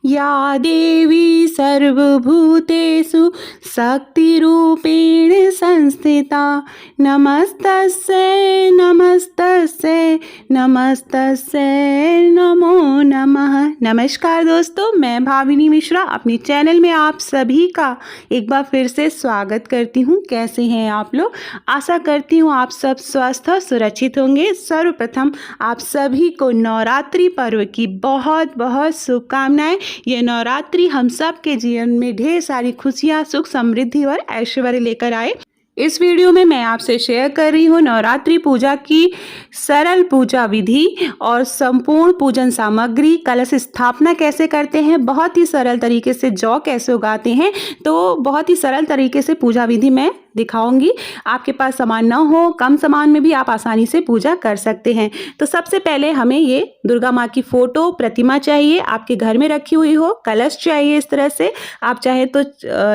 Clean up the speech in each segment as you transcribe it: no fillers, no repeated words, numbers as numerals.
या देवी सर्वभूतेषु शक्तिरूपेण संस्थिता नमस्तस्यै नमस्तस्यै नमस्तस्यै नमो नमः। नमस्कार दोस्तों, मैं भाविनी मिश्रा अपने चैनल में आप सभी का एक बार फिर से स्वागत करती हूँ। कैसे हैं आप लोग? आशा करती हूँ आप सब स्वस्थ और सुरक्षित होंगे। सर्वप्रथम आप सभी को नवरात्रि पर्व की बहुत बहुत शुभकामनाएं। ये नवरात्रि हम सब के जीवन में ढेर सारी खुशियाँ, सुख, समृद्धि और ऐश्वर्य लेकर आए। इस वीडियो में मैं आपसे शेयर कर रही हूँ नवरात्रि पूजा की सरल पूजा विधि और संपूर्ण पूजन सामग्री। कलश स्थापना कैसे करते हैं, बहुत ही सरल तरीके से जौ कैसे उगाते हैं, तो बहुत ही सरल तरीके से पूजा विधि मैं दिखाऊंगी। आपके पास सामान ना हो, कम सामान में भी आप आसानी से पूजा कर सकते हैं। तो सबसे पहले हमें ये दुर्गा माँ की फोटो प्रतिमा चाहिए, आपके घर में रखी हुई हो। कलश चाहिए इस तरह से, आप चाहे तो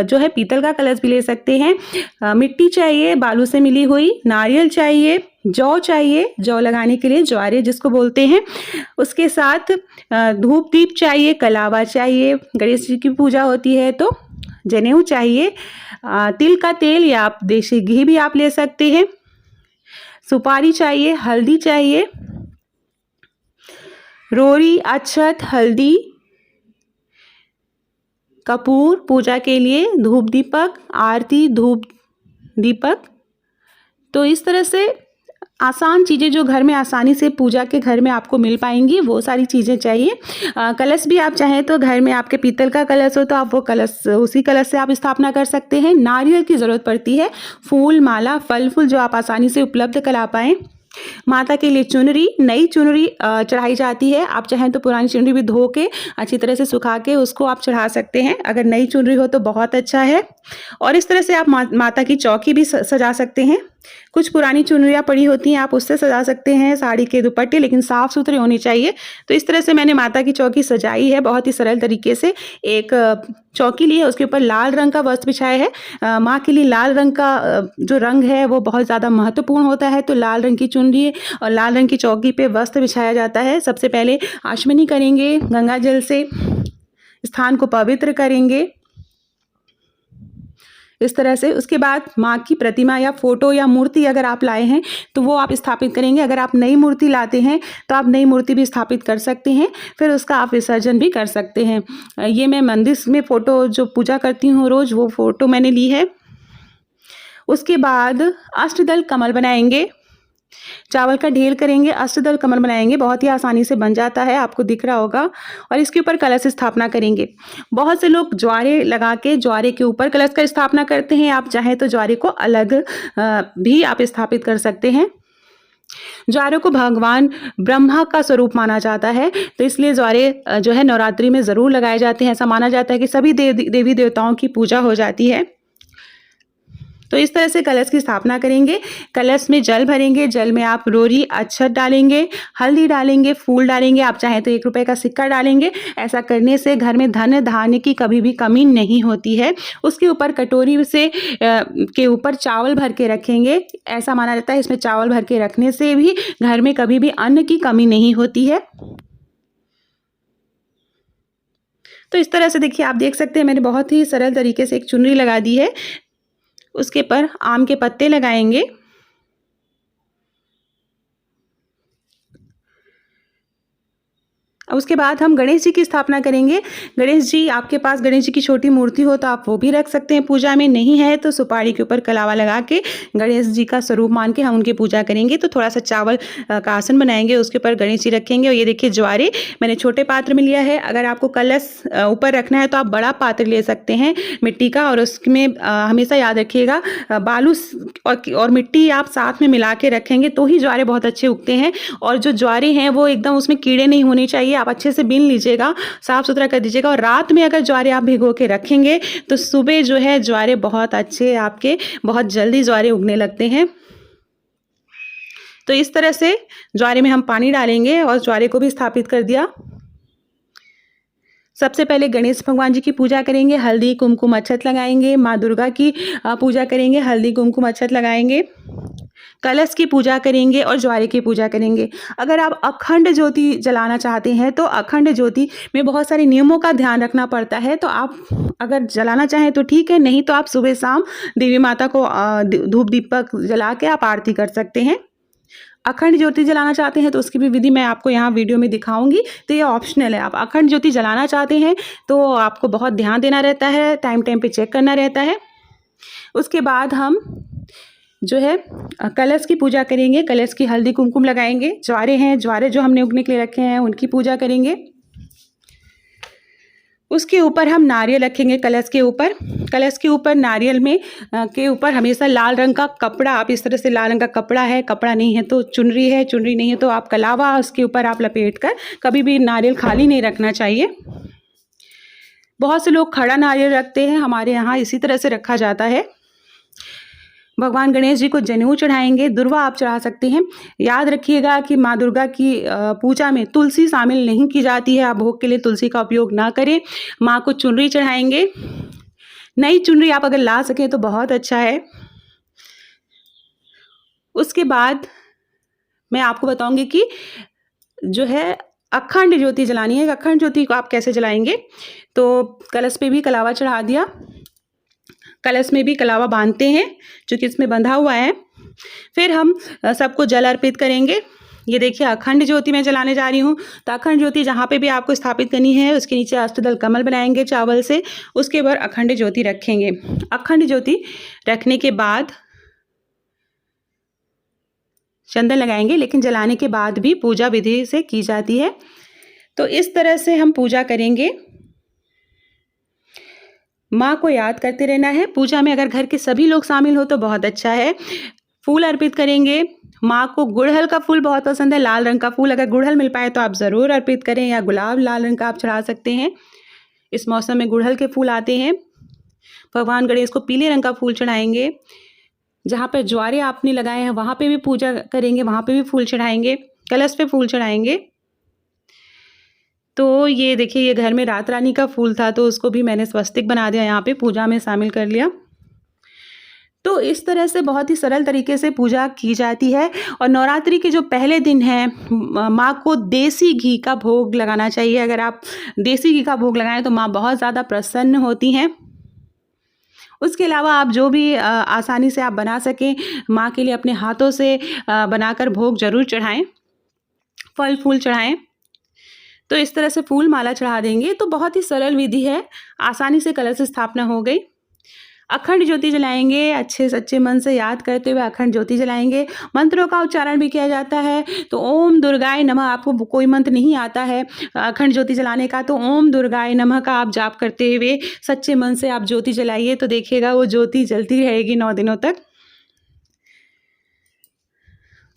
जो है पीतल का कलश भी ले सकते हैं। मिट्टी चाहिए बालू से मिली हुई, नारियल चाहिए, जौ चाहिए, जौ लगाने के लिए ज्वारे जिसको बोलते हैं। उसके साथ धूप दीप चाहिए, कलावा चाहिए, गणेश जी की पूजा होती है तो जनेऊ चाहिए, तिल का तेल या आप देसी घी भी आप ले सकते हैं, सुपारी चाहिए, हल्दी चाहिए, रोरी, अक्षत, हल्दी, कपूर पूजा के लिए, धूप दीपक, आरती, धूप दीपक। तो इस तरह से आसान चीज़ें जो घर में आसानी से पूजा के घर में आपको मिल पाएंगी वो सारी चीज़ें चाहिए। कलश भी आप चाहें तो घर में आपके पीतल का कलश हो तो आप वो कलश, उसी कलश से आप स्थापना कर सकते हैं। नारियल की ज़रूरत पड़ती है, फूल, माला, फल फूल जो आप आसानी से उपलब्ध करा पाएँ। माता के लिए चुनरी, नई चुनरी चढ़ाई जाती है। आप चाहें तो पुरानी चुनरी भी धो के अच्छी तरह से सुखा के उसको आप चढ़ा सकते हैं। अगर नई चुनरी हो तो बहुत अच्छा है। और इस तरह से आप माता की चौकी भी सजा सकते हैं। कुछ पुरानी चुनरियाँ पड़ी होती हैं, आप उससे सजा सकते हैं, साड़ी के दुपट्टे, लेकिन साफ़ सुथरे होने चाहिए। तो इस तरह से मैंने माता की चौकी सजाई है बहुत ही सरल तरीके से। एक चौकी ली है, उसके ऊपर लाल रंग का वस्त्र बिछाया है। माँ के लिए लाल रंग का जो रंग है वो बहुत ज़्यादा महत्वपूर्ण होता है, तो लाल रंग की चुनरी और लाल रंग की चौकी पे वस्त्र बिछाया जाता है। सबसे पहले आचमनी करेंगे, गंगा जल से स्थान को पवित्र करेंगे इस तरह से। उसके बाद माँ की प्रतिमा या फोटो या मूर्ति अगर आप लाए हैं तो वो आप स्थापित करेंगे। अगर आप नई मूर्ति लाते हैं तो आप नई मूर्ति भी स्थापित कर सकते हैं, फिर उसका आप विसर्जन भी कर सकते हैं। ये मैं मंदिर में फ़ोटो जो पूजा करती हूँ रोज़, वो फ़ोटो मैंने ली है। उसके बाद अष्टदल कमल बनाएंगे, चावल का ढेर करेंगे, अष्टदल कमल बनाएंगे, बहुत ही आसानी से बन जाता है, आपको दिख रहा होगा। और इसके ऊपर कलश स्थापना करेंगे। बहुत से लोग ज्वारे लगा के ज्वारे के ऊपर कलश का स्थापना करते हैं, आप चाहें तो ज्वारे को अलग भी आप स्थापित कर सकते हैं। ज्वारे को भगवान ब्रह्मा का स्वरूप माना जाता है, तो इसलिए ज्वारे जो है नवरात्रि में ज़रूर लगाए जाते हैं। ऐसा माना जाता है कि सभी देवी देवताओं की पूजा हो जाती है। तो इस तरह से कलश की स्थापना करेंगे। कलश में जल भरेंगे, जल में आप रोरी, अक्षत डालेंगे, हल्दी डालेंगे, फूल डालेंगे, आप चाहें तो 1 रुपए का सिक्का डालेंगे। ऐसा करने से घर में धन धान्य की कभी भी कमी नहीं होती है। उसके ऊपर कटोरी से के ऊपर चावल भर के रखेंगे। ऐसा माना जाता है इसमें चावल भर के रखने से भी घर में कभी भी अन्न की कमी नहीं होती है। तो इस तरह से देखिए, आप देख सकते हैं मैंने बहुत ही सरल तरीके से एक चुनरी लगा दी है। उसके पर आम के पत्ते लगाएंगे। अब उसके बाद हम गणेश जी की स्थापना करेंगे। गणेश जी, आपके पास गणेश जी की छोटी मूर्ति हो तो आप वो भी रख सकते हैं पूजा में, नहीं है तो सुपारी के ऊपर कलावा लगा के गणेश जी का स्वरूप मान के हम उनकी पूजा करेंगे। तो थोड़ा सा चावल का आसन बनाएंगे, उसके ऊपर गणेश जी रखेंगे। और ये देखिए ज्वारे मैंने छोटे पात्र में लिया है। अगर आपको कलश ऊपर रखना है तो आप बड़ा पात्र ले सकते हैं मिट्टी का, और उसमें हमेशा याद रखिएगा बालू और मिट्टी आप साथ में मिला के रखेंगे तो ही ज्वारे बहुत अच्छे उगते हैं। और जो ज्वारे हैं वो एकदम उसमें कीड़े नहीं होने चाहिए, आप अच्छे से बीन लीजिएगा, साफ सुथरा कर दीजिएगा। और रात में अगर ज्वारे आप भिगो के रखेंगे तो सुबह जो है ज्वारे बहुत अच्छे, आपके बहुत जल्दी ज्वारे उगने लगते हैं। तो इस तरह से ज्वारे में हम पानी डालेंगे और ज्वारे को भी स्थापित कर दिया। सबसे पहले गणेश भगवान जी की पूजा करेंगे, हल्दी कुमकुम अक्षत लगाएंगे। माँ दुर्गा की पूजा करेंगे, हल्दी कुमकुम अक्षत लगाएंगे। कलश की पूजा करेंगे और ज्वारे की पूजा करेंगे। अगर आप अखंड ज्योति जलाना चाहते हैं तो अखंड ज्योति में बहुत सारे नियमों का ध्यान रखना पड़ता है। तो आप अगर जलाना चाहें तो ठीक है, नहीं तो आप सुबह शाम देवी माता को धूप दीपक जला के आप आरती कर सकते हैं। अखंड ज्योति जलाना चाहते हैं तो उसकी भी विधि मैं आपको यहाँ वीडियो में दिखाऊंगी, तो ये ऑप्शनल है। आप अखंड ज्योति जलाना चाहते हैं तो आपको बहुत ध्यान देना रहता है, टाइम टाइम पे चेक करना रहता है। उसके बाद हम जो है कलश की पूजा करेंगे, कलश की हल्दी कुमकुम लगाएंगे। ज्वारे हैं, ज्वारे जो हमने उगने के लिए रखे हैं उनकी पूजा करेंगे। उसके ऊपर हम नारियल रखेंगे कलश के ऊपर। कलश के ऊपर नारियल में के ऊपर हमेशा लाल रंग का कपड़ा, आप इस तरह से लाल रंग का कपड़ा है, कपड़ा नहीं है तो चुनरी है, चुनरी नहीं है तो आप कलावा उसके ऊपर आप लपेट कर, कभी भी नारियल खाली नहीं रखना चाहिए। बहुत से लोग खड़ा नारियल रखते हैं, हमारे यहाँ इसी तरह से रखा जाता है। भगवान गणेश जी को जनेऊ चढ़ाएंगे, दुर्वा आप चढ़ा सकते हैं। याद रखिएगा कि माँ दुर्गा की पूजा में तुलसी शामिल नहीं की जाती है, आप भोग के लिए तुलसी का उपयोग ना करें। माँ को चुनरी चढ़ाएंगे, नई चुनरी आप अगर ला सकें तो बहुत अच्छा है। उसके बाद मैं आपको बताऊंगी कि जो है अखंड ज्योति जलानी है। अखंड ज्योति को आप कैसे जलाएंगे, तो कलश पे भी कलावा चढ़ा दिया, कलश में भी कलावा बांधते हैं जो कि इसमें बंधा हुआ है। फिर हम सबको जल अर्पित करेंगे। ये देखिए अखंड ज्योति मैं जलाने जा रही हूँ, तो अखंड ज्योति जहाँ पे भी आपको स्थापित करनी है उसके नीचे अष्टदल कमल बनाएंगे चावल से, उसके ऊपर अखंड ज्योति रखेंगे। अखंड ज्योति रखने के बाद चंदन लगाएंगे, लेकिन जलाने के बाद भी पूजा विधि से की जाती है। तो इस तरह से हम पूजा करेंगे। माँ को याद करते रहना है। पूजा में अगर घर के सभी लोग शामिल हो तो बहुत अच्छा है। फूल अर्पित करेंगे। माँ को गुड़हल का फूल बहुत पसंद है, लाल रंग का फूल अगर गुड़हल मिल पाए तो आप ज़रूर अर्पित करें, या गुलाब लाल रंग का आप चढ़ा सकते हैं। इस मौसम में गुड़हल के फूल आते हैं। भगवान गणेश को पीले रंग का फूल चढ़ाएंगे। जहाँ पर ज्वारे आपने लगाए हैं वहाँ पे भी पूजा करेंगे, वहाँ पे भी फूल चढ़ाएंगे, कलश पे फूल चढ़ाएंगे। तो ये देखिए ये घर में रात रानी का फूल था तो उसको भी मैंने स्वस्तिक बना दिया, यहाँ पे पूजा में शामिल कर लिया। तो इस तरह से बहुत ही सरल तरीके से पूजा की जाती है। और नवरात्रि के जो पहले दिन हैं माँ को देसी घी का भोग लगाना चाहिए। अगर आप देसी घी का भोग लगाएं तो माँ बहुत ज़्यादा प्रसन्न होती हैं। उसके अलावा आप जो भी आसानी से आप बना सकें माँ के लिए अपने हाथों से बनाकर भोग जरूर चढ़ाएं, फल फूल चढ़ाएं। तो इस तरह से फूल माला चढ़ा देंगे। तो बहुत ही सरल विधि है, आसानी से कलश स्थापना हो गई। अखंड ज्योति जलाएंगे, अच्छे सच्चे मन से याद करते हुए अखंड ज्योति जलाएंगे। मंत्रों का उच्चारण भी किया जाता है। तो ओम दुर्गाय नमः, आपको कोई मंत्र नहीं आता है अखंड ज्योति जलाने का तो ओम दुर्गाय नमः का आप जाप करते हुए सच्चे मन से आप ज्योति जलाइए, तो देखिएगा वो ज्योति जलती रहेगी 9 दिनों तक।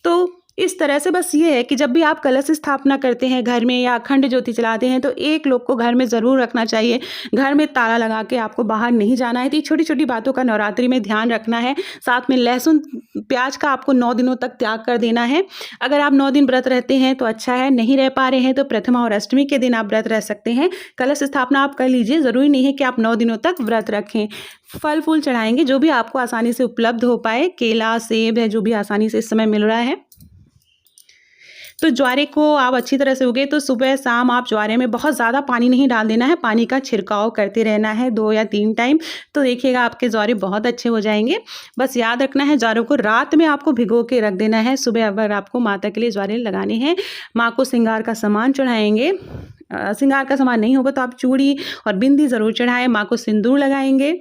तो इस तरह से बस ये है कि जब भी आप कलश स्थापना करते हैं घर में या अखंड ज्योति जलाते हैं तो एक लोग को घर में ज़रूर रखना चाहिए। घर में ताला लगा के आपको बाहर नहीं जाना है। तो ये छोटी छोटी बातों का नवरात्रि में ध्यान रखना है। साथ में लहसुन प्याज का आपको 9 दिनों तक त्याग कर देना है। अगर आप 9 दिन व्रत रहते हैं तो अच्छा है, नहीं रह पा रहे हैं तो प्रथमा और अष्टमी के दिन आप व्रत रह सकते हैं। कलश स्थापना आप कर लीजिए, ज़रूरी नहीं है कि आप 9 दिनों तक व्रत रखें। फल फूल चढ़ाएंगे जो भी आपको आसानी से उपलब्ध हो पाए, केला सेब है जो भी आसानी से इस समय मिल रहा है। तो ज्वारे को आप अच्छी तरह से उगे तो सुबह शाम आप ज्वारे में बहुत ज़्यादा पानी नहीं डाल देना है, पानी का छिड़काव करते रहना है 2 या 3 टाइम। तो देखिएगा आपके ज्वारे बहुत अच्छे हो जाएंगे। बस याद रखना है ज्वारों को रात में आपको भिगो के रख देना है। सुबह अगर आपको माता के लिए ज्वारे लगाने हैं। माँ को श्रृंगार का सामान चढ़ाएंगे। श्रृंगार का सामान नहीं होगा तो आप चूड़ी और बिंदी ज़रूर चढ़ाएं। माँ को सिंदूर लगाएंगे।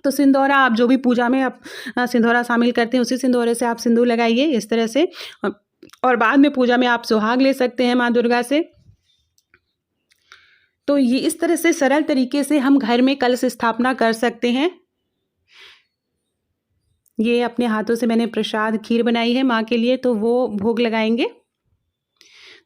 तो सिंदूरा आप जो भी पूजा में आप सिंदूरा शामिल करते हैं उसी सिंदूरे से आप सिंदूर लगाइए इस तरह से। और बाद में पूजा में आप सुहाग ले सकते हैं माँ दुर्गा से। तो ये इस तरह से सरल तरीके से हम घर में कलश स्थापना कर सकते हैं। ये अपने हाथों से मैंने प्रसाद खीर बनाई है माँ के लिए, तो वो भोग लगाएंगे।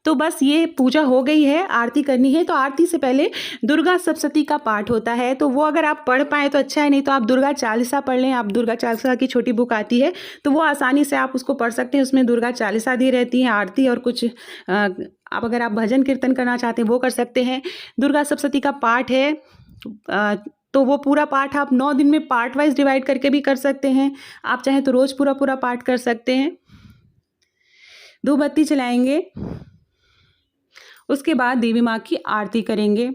तो बस ये पूजा हो गई है, आरती करनी है। तो आरती से पहले दुर्गा सप्तशती का पाठ होता है, तो वो अगर आप पढ़ पाएँ तो अच्छा है, नहीं तो आप दुर्गा चालीसा पढ़ लें। आप दुर्गा चालीसा की छोटी बुक आती है तो वो आसानी से आप उसको पढ़ सकते हैं। उसमें दुर्गा चालीसा दी रहती है, आरती और कुछ आप अगर आप भजन कीर्तन करना चाहते हैं वो कर सकते हैं। दुर्गा सप्तशती का पाठ है तो वो पूरा पाठ आप 9 दिन में पार्ट वाइज डिवाइड करके भी कर सकते हैं। आप चाहें तो रोज़ पूरा पाठ कर सकते हैं। धूप बत्ती जलाएंगे, उसके बाद देवी माँ की आरती करेंगे।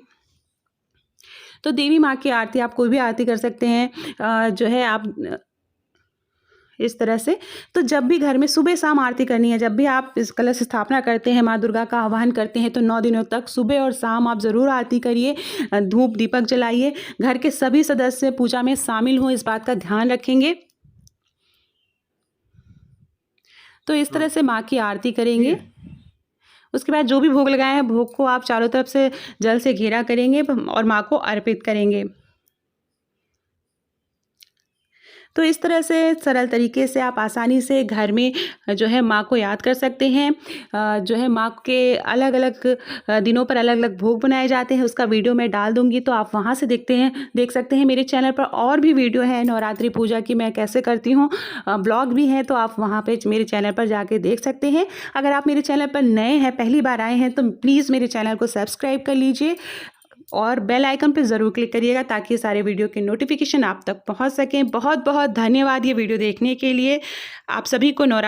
तो देवी माँ की आरती आप कोई भी आरती कर सकते हैं, जो है आप इस तरह से। तो जब भी घर में सुबह शाम आरती करनी है, जब भी आप इस कलश स्थापना करते हैं, माँ दुर्गा का आह्वान करते हैं, तो 9 दिनों तक सुबह और शाम आप ज़रूर आरती करिए, धूप दीपक जलाइए। घर के सभी सदस्य पूजा में शामिल हों, इस बात का ध्यान रखेंगे। तो इस तरह से माँ की आरती करेंगे। उसके बाद जो भी भोग लगाए हैं, भोग को आप चारों तरफ से जल से घेरा करेंगे और माँ को अर्पित करेंगे। तो इस तरह से सरल तरीके से आप आसानी से घर में जो है माँ को याद कर सकते हैं। जो है माँ के अलग-अलग दिनों पर अलग-अलग भोग बनाए जाते हैं, उसका वीडियो मैं डाल दूँगी, तो आप वहाँ से देख सकते हैं। मेरे चैनल पर और भी वीडियो है नवरात्रि पूजा की, मैं कैसे करती हूँ, ब्लॉग भी है, तो आप वहाँ पे मेरे चैनल पर जाके देख सकते हैं। अगर आप मेरे चैनल पर नए हैं, पहली बार आए हैं, तो प्लीज़ मेरे चैनल को सब्सक्राइब कर लीजिए और बेल आइकन पे ज़रूर क्लिक करिएगा ताकि सारे वीडियो के नोटिफिकेशन आप तक पहुंच सकें। बहुत बहुत धन्यवाद ये वीडियो देखने के लिए। आप सभी को नवरात्रि